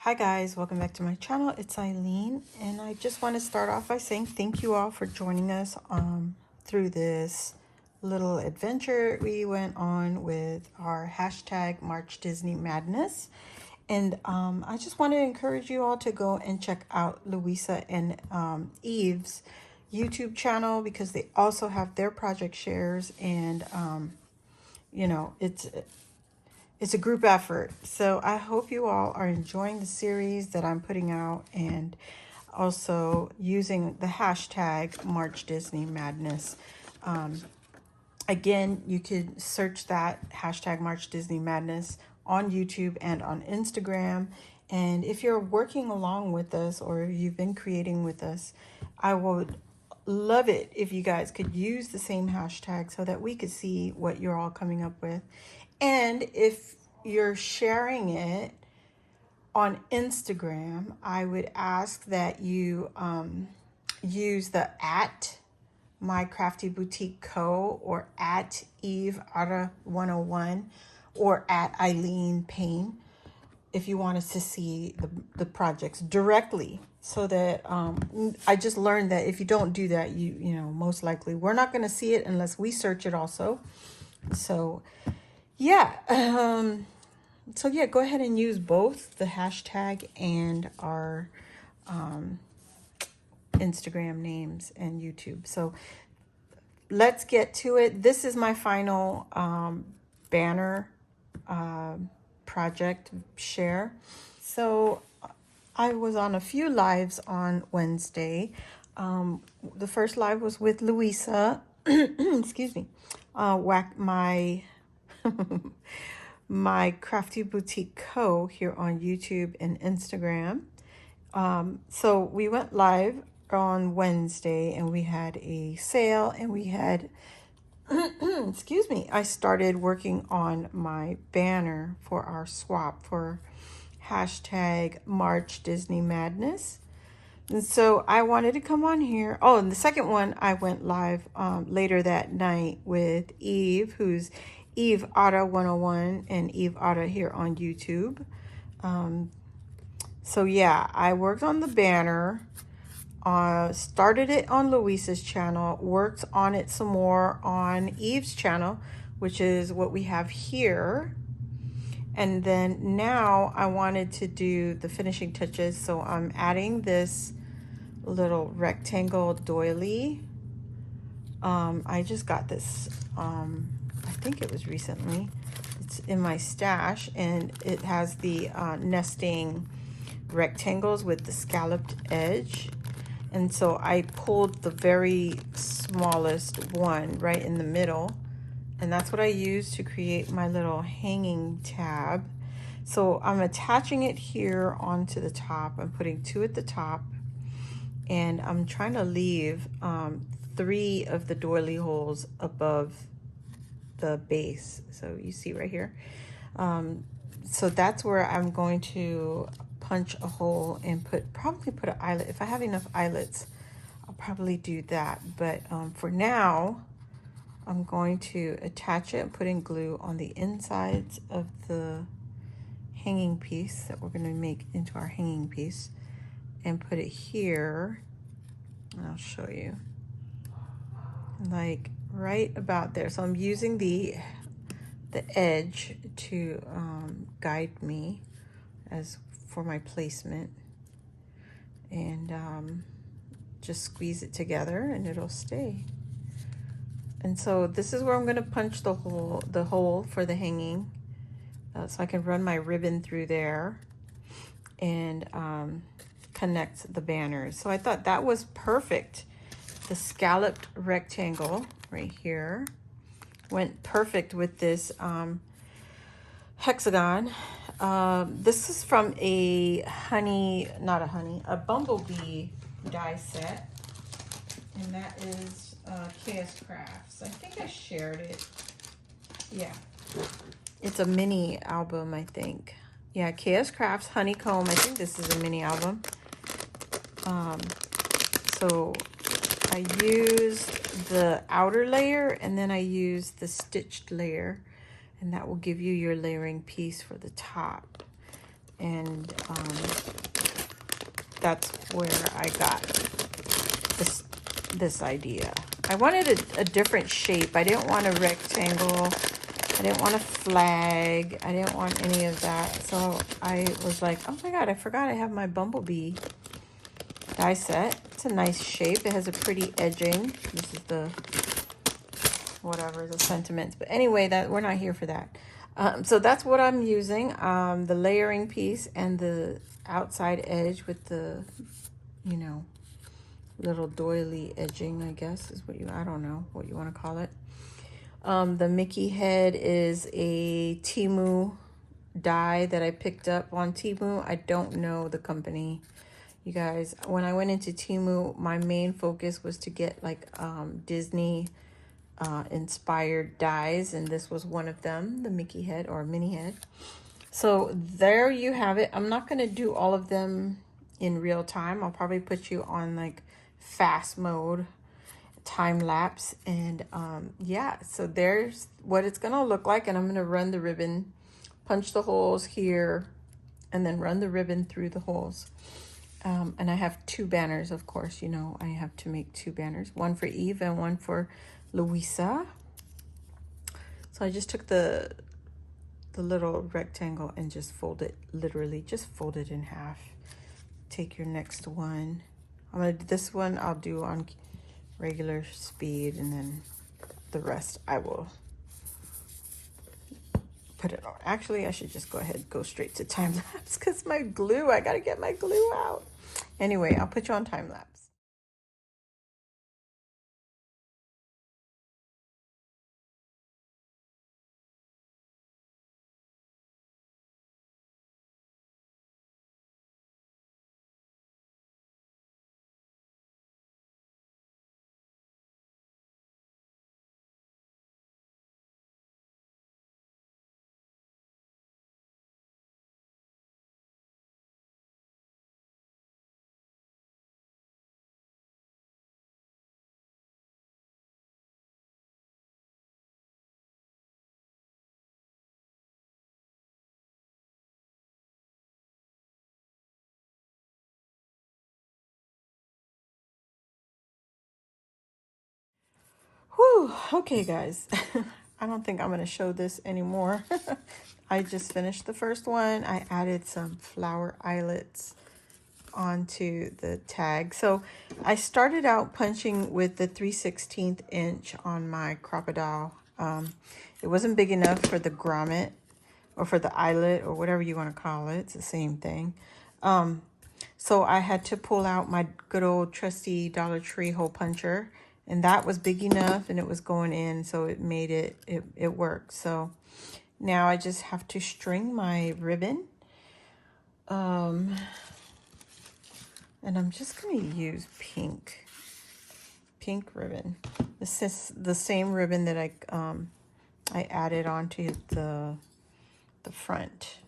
Hi guys, welcome back to my channel. It's Eileen, and I just want to start off by saying thank you all for joining us through this little adventure we went on with our hashtag March Disney Madness. And I just want to encourage you all to go and check out Louisa and Eve's YouTube channel, because they also have their project shares, and you know, it's a group effort. So I hope you all are enjoying the series that I'm putting out, and also using the hashtag March Disney Madness. Again, you could search that hashtag March Disney Madness on YouTube and on Instagram. And if you're working along with us, or you've been creating with us, I would love it if you guys could use the same hashtag so that we could see what you're all coming up with. And if you're sharing it on Instagram, I would ask that you use the at My Crafty Boutique Co., or at Eve Otta 101, or at Eileen Payne, if you want us to see the projects directly. So that I just learned that if you don't do that, you know, most likely we're not going to see it unless we search it also. So yeah, go ahead and use both the hashtag and our Instagram names and YouTube. So let's get to it. This is my final banner project share. So I was on a few lives on Wednesday. The first live was with Louisa. Excuse me. Whack my my Crafty Boutique Co. here on YouTube and Instagram. So we went live on Wednesday, and we had a sale, and we had excuse me, I started working on my banner for our swap for hashtag March Disney Madness. And so I wanted to come on here. Oh, and the second one, I went live later that night with Eve, who's Eve Otta 101, and Eve Otta here on YouTube. So yeah, I worked on the banner, started it on Louisa's channel, worked on it some more on Eve's channel, which is what we have here. And then now I wanted to do the finishing touches. So I'm adding this little rectangle doily. I just got this, I think it was recently. It's in my stash, and it has the nesting rectangles with the scalloped edge. And so I pulled the very smallest one right in the middle, and that's what I use to create my little hanging tab. So I'm attaching it here onto the top. I'm putting two at the top, and I'm trying to leave 3 of the doily holes above the base. So you see right here. So that's where I'm going to punch a hole and probably put an eyelet. If I have enough eyelets, I'll probably do that. But for now, I'm going to attach it and put in glue on the insides of the hanging piece that we're going to make into our hanging piece, and put it here. And I'll show you, like right about there. So I'm using the edge to guide me as for my placement, and just squeeze it together and it'll stay. And so this is where I'm going to punch the hole for the hanging, so I can run my ribbon through there and connect the banners. So I thought that was perfect. The scalloped rectangle right here went perfect with this hexagon. This is from a bumblebee die set, and that is KS Crafts. I think I shared it. Yeah, it's a mini album, I think. Yeah, KS Crafts Honeycomb. I think this is a mini album. So I used the outer layer, and then I used the stitched layer, and that will give you your layering piece for the top. and that's where I got this idea. I wanted a different shape. I didn't want a rectangle. I didn't want a flag. I didn't want any of that. So I was like, oh my God, I forgot I have my bumblebee die set. It's a nice shape. It has a pretty edging. This is the whatever, the sentiments. But anyway, that we're not here for that. So that's what I'm using. The layering piece and the outside edge with the, you know, little doily edging, I guess is what I don't know what you want to call it. The Mickey head is a Temu die that I picked up on Temu. I don't know the company, you guys. When I went into Temu, my main focus was to get like Disney inspired dies, and this was one of them, the Mickey head or mini head. So there you have it. I'm not going to do all of them in real time. I'll probably put you on like fast mode, time lapse, and yeah, so there's what it's gonna look like. And I'm gonna run the ribbon, punch the holes here, and then run the ribbon through the holes. And I have two banners, of course. You know, I have to make two banners, one for Eve and one for Louisa. So I just took the little rectangle and just fold it, literally just fold it in half. Take your next one. I'm gonna do this one, I'll do on regular speed, and then the rest I will put it on. Actually, I should just go ahead and go straight to time lapse because my glue, I gotta get my glue out. Anyway, I'll put you on time lapse. Whew, okay guys. I don't think I'm gonna show this anymore. I just finished the first one. I added some flower eyelets onto the tag. So I started out punching with the 3/16 inch on my crocodile. It wasn't big enough for the grommet or for the eyelet or whatever you want to call it. It's the same thing. So I had to pull out my good old trusty Dollar Tree hole puncher, and that was big enough and it was going in, so it made it work. So now I just have to string my ribbon. And I'm just going to use pink ribbon. This is the same ribbon that I added onto the front.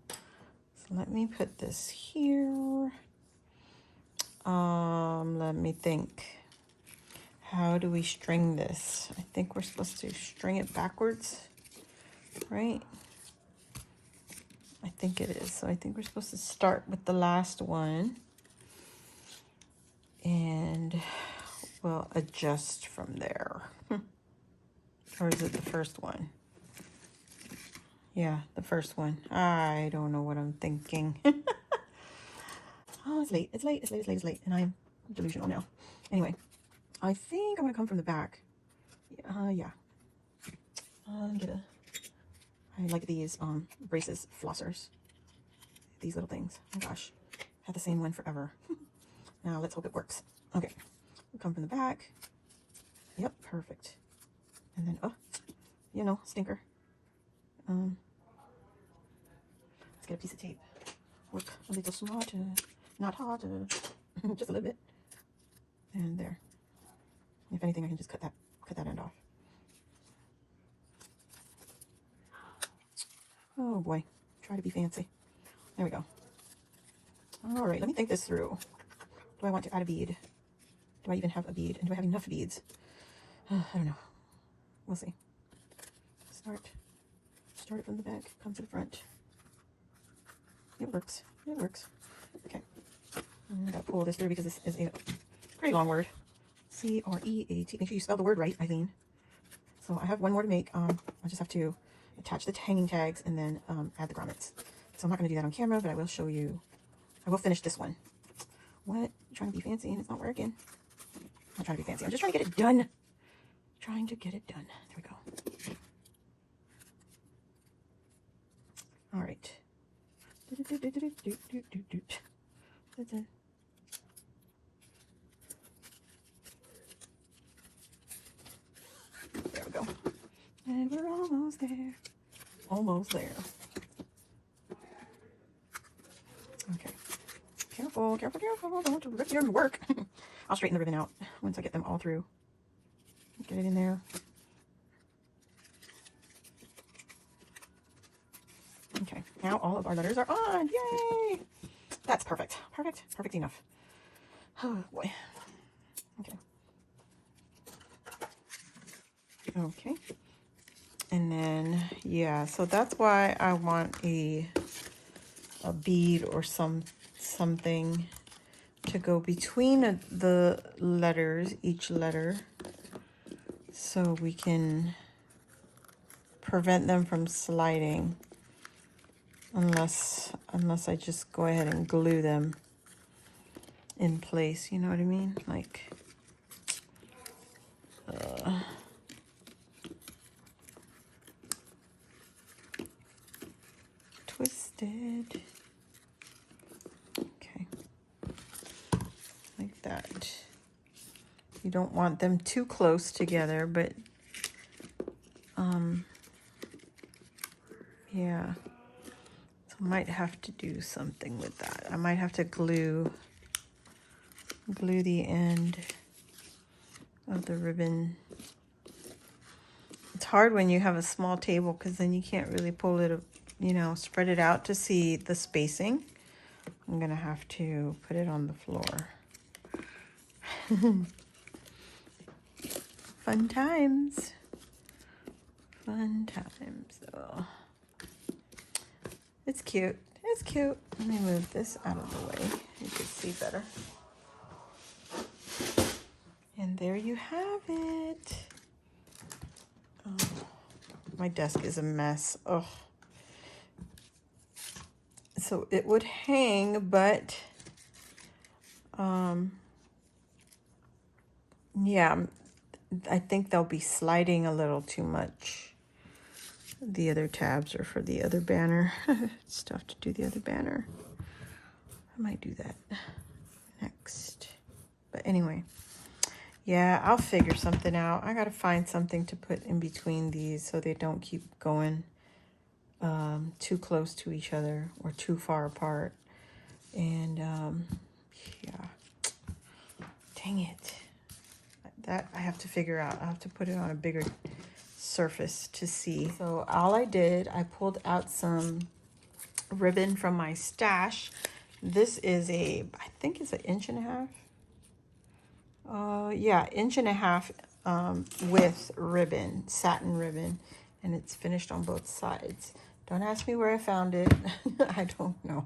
So let me put this here. Let me think. How do we string this? I think we're supposed to string it backwards, right? I think it is. So I think we're supposed to start with the last one, and we'll adjust from there. Or is it the first one? Yeah, the first one. I don't know what I'm thinking. Oh, it's late. It's late. It's late. It's late. It's late. And I'm delusional now. Anyway, I think I'm going to come from the back. Yeah. Let me get I like these braces flossers. These little things. Oh my gosh. Had the same one forever. Now let's hope it works. Okay. We'll come from the back. Yep, perfect. And then, oh, you know, stinker. Let's get a piece of tape. Work a little smarter, not harder, just a little bit. And there. If anything, I can just cut that end off. Oh boy, try to be fancy. There we go. All right, let me think this through. Do I want to add a bead? Do I even have a bead? And do I have enough beads? I don't know. We'll see. Start it from the back, come to the front. It works. It works. Okay. I gotta pull this through because this is a pretty long word. C-R-E-A-T. Make sure you spell the word right, Eileen. So I have one more to make. I just have to attach the hanging tags and then add the grommets. So I'm not going to do that on camera, but I will show you. I will finish this one. What? I'm trying to be fancy and it's not working. I'm not trying to be fancy. I'm just trying to get it done. Trying to get it done. There we go. All right. There we go. And we're almost there. Almost there. Okay. Careful, careful, careful. Don't rip your work. I'll straighten the ribbon out once I get them all through. Get it in there. Okay. Now all of our letters are on. Yay! That's perfect. Perfect. Perfect enough. Oh boy. Okay. Okay. And then, yeah, so that's why I want a bead or something to go between the letters, each letter, so we can prevent them from sliding unless I just go ahead and glue them in place, you know what I mean? Like, twisted. Okay. Like that. You don't want them too close together, but yeah. So I might have to do something with that. I might have to glue the end of the ribbon. It's hard when you have a small table because then you can't really pull it, you know, spread it out to see the spacing. I'm gonna have to put it on the floor. Fun times. Fun times. Oh. It's cute. It's cute. Let me move this out of the way. You can see better. And there you have it. Oh, my desk is a mess. Oh. So it would hang, but yeah, I think they'll be sliding a little too much. The other tabs are for the other banner. It's tough to do the other banner. I might do that next. But anyway, yeah, I'll figure something out. I gotta find something to put in between these so they don't keep going too close to each other or too far apart. And yeah, dang it. That I have to figure out. I have to put it on a bigger surface to see. So all I did, I pulled out some ribbon from my stash. This is I think it's 1.5 inches. Yeah, 1.5 inches width ribbon, satin ribbon, and it's finished on both sides. Don't ask me where I found it. I don't know.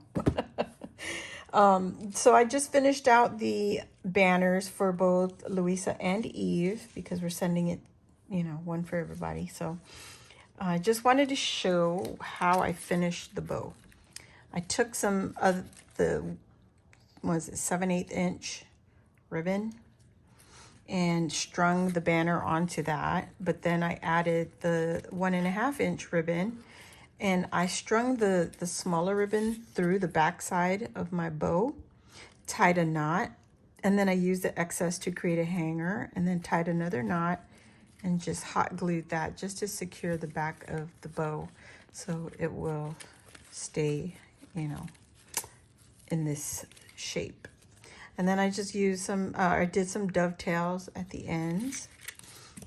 So I just finished out the banners for both Louisa and Eve because we're sending it, you know, one for everybody. So I just wanted to show how I finished the bow. I took some of the, was it 7/8 inch ribbon and strung the banner onto that. But then I added the 1.5 inch ribbon and I strung the smaller ribbon through the back side of my bow, tied a knot, and then I used the excess to create a hanger and then tied another knot and just hot glued that just to secure the back of the bow so it will stay, you know, in this shape. And then I just used some, I did some dovetails at the ends.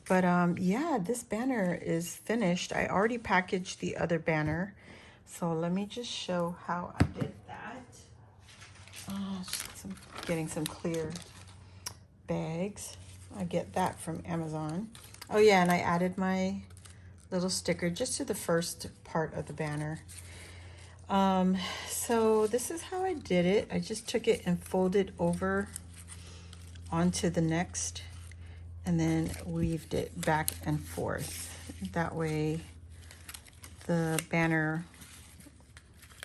But yeah, this banner is finished. I already packaged the other banner. So let me just show how I did that. Getting some clear bags. I get that from Amazon. Oh yeah, and I added my little sticker just to the first part of the banner. So this is how I did it. I just took it and folded over onto the next and then weaved it back and forth. That way the banner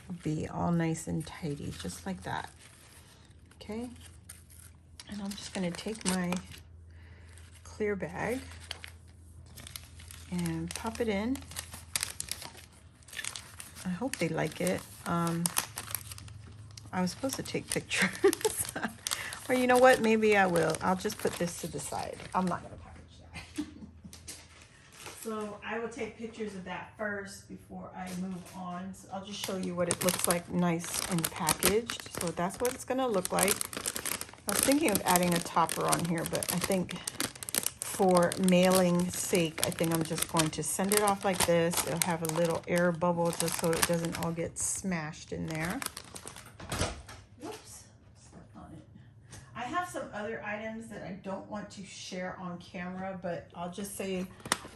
will be all nice and tidy, just like that. Okay, and I'm just going to take my clear bag and pop it in. I hope they like it. I was supposed to take pictures. Or you know what, maybe I will. I'll just put this to the side. I'm not going to package that. So I will take pictures of that first before I move on. So I'll just show you what it looks like nice and packaged. So that's what it's going to look like. I was thinking of adding a topper on here, but I think for mailing sake, I think I'm just going to send it off like this. It'll have a little air bubble just so it doesn't all get smashed in there. Whoops, stepped on it. I have some other items that I don't want to share on camera, but I'll just say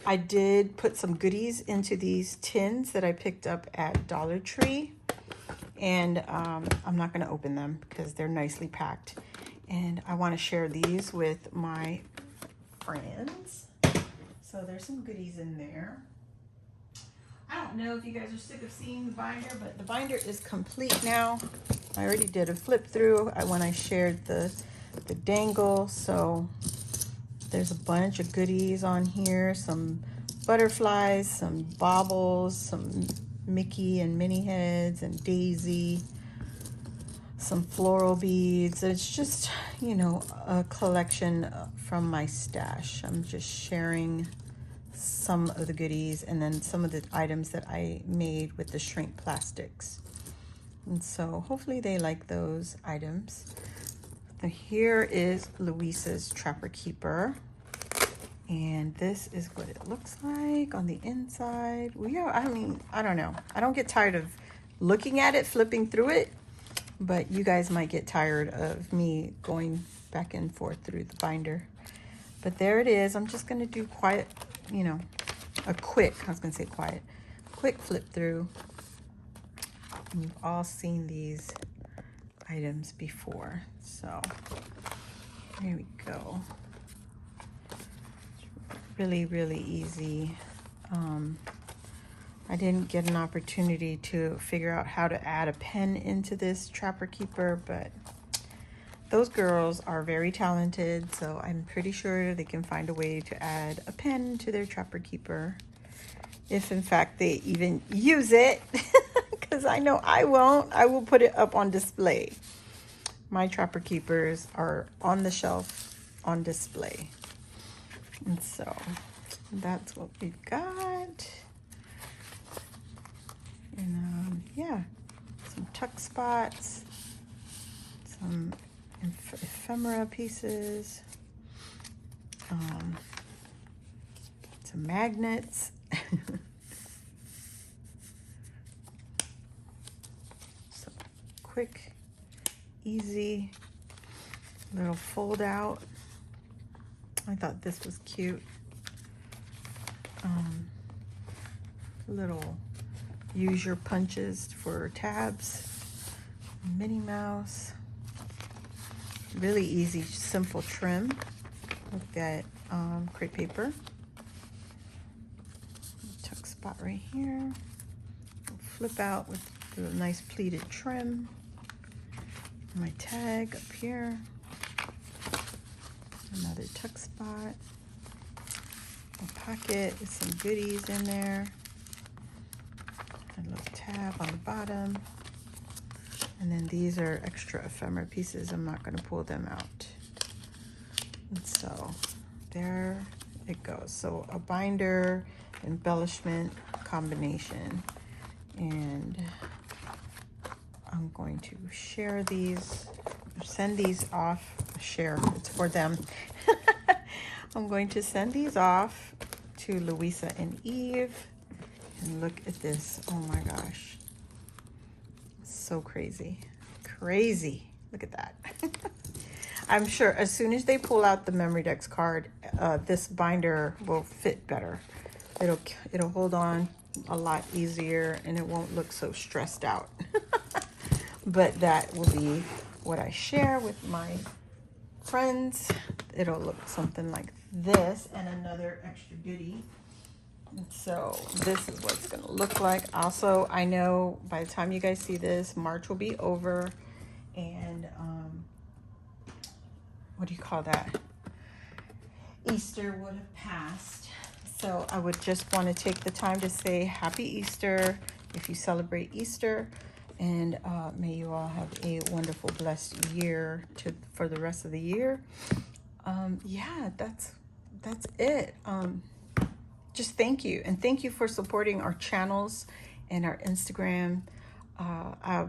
I did put some goodies into these tins that I picked up at Dollar Tree. And I'm not going to open them because they're nicely packed. And I want to share these with my friends. So there's some goodies in there. I don't know if you guys are sick of seeing the binder, but the binder is complete now. I already did a flip through when I shared the dangle. So there's a bunch of goodies on here. Some butterflies, some baubles, some Mickey and Minnie heads and Daisy, some floral beads. It's just, you know, a collection from my stash. I'm just sharing some of the goodies and then some of the items that I made with the shrink plastics. And so hopefully they like those items. So here is Louisa's Trapper Keeper. And this is what it looks like on the inside. I mean, I don't know. I don't get tired of looking at it, flipping through it. But you guys might get tired of me going back and forth through the binder. But there it is. I'm just going to do quick flip through. And you've all seen these items before. So here we go. Really, really easy. I didn't get an opportunity to figure out how to add a pen into this Trapper Keeper, but those girls are very talented, so I'm pretty sure they can find a way to add a pen to their Trapper Keeper, if in fact they even use it, because I know I won't. I will put it up on display. My Trapper Keepers are on the shelf on display. And so that's what we've got. And yeah, some tuck spots, some ephemera pieces, some magnets. So quick, easy little fold out. I thought this was cute. Little use your punches for tabs. Minnie Mouse. Really easy, simple trim with that crepe paper. Tuck spot right here. Flip out with a nice pleated trim. My tag up here. Another tuck spot. A pocket with some goodies in there. A little tab on the bottom. And then these are extra ephemera pieces. I'm not going to pull them out. And so there it goes. So a binder embellishment combination. And I'm going to share these, send these off. Share, it's for them. I'm going to send these off to Louisa and Eve. And look at this. Oh my gosh. So crazy. Crazy. Look at that. I'm sure as soon as they pull out the Memorydex card, this binder will fit better. It'll hold on a lot easier and it won't look so stressed out. But that will be what I share with my friends. It'll look something like this, and another extra goodie. So this is what it's going to look like. Also, I know by the time you guys see this, March will be over, and what do you call that? Easter would have passed. So I would just want to take the time to say Happy Easter if you celebrate Easter, and may you all have a wonderful, blessed year for the rest of the year. Yeah, that's it. Just thank you, and thank you for supporting our channels and our Instagram.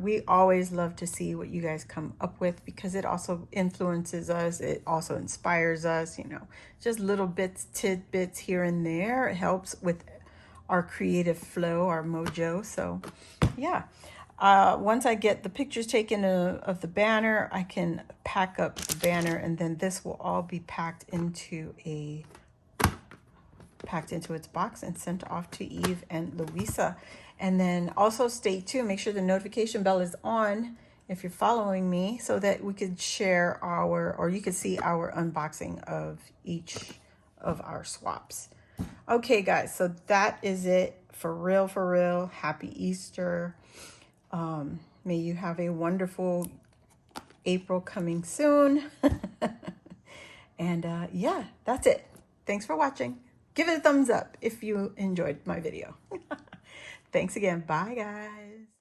We always love to see what you guys come up with, because it also influences us. It also inspires us, you know, just little bits, tidbits here and there. It helps with our creative flow, our mojo. So yeah, once I get the pictures taken of the banner, I can pack up the banner, and then this will all be packed into its box and sent off to Eve and Louisa. And then also stay tuned, make sure the notification bell is on if you're following me, so that we could share or you could see our unboxing of each of our swaps. Okay guys, so that is it. For real. Happy Easter. May you have a wonderful April coming soon. And yeah, that's it. Thanks for watching. Give it a thumbs up if you enjoyed my video. Thanks again. Bye, guys.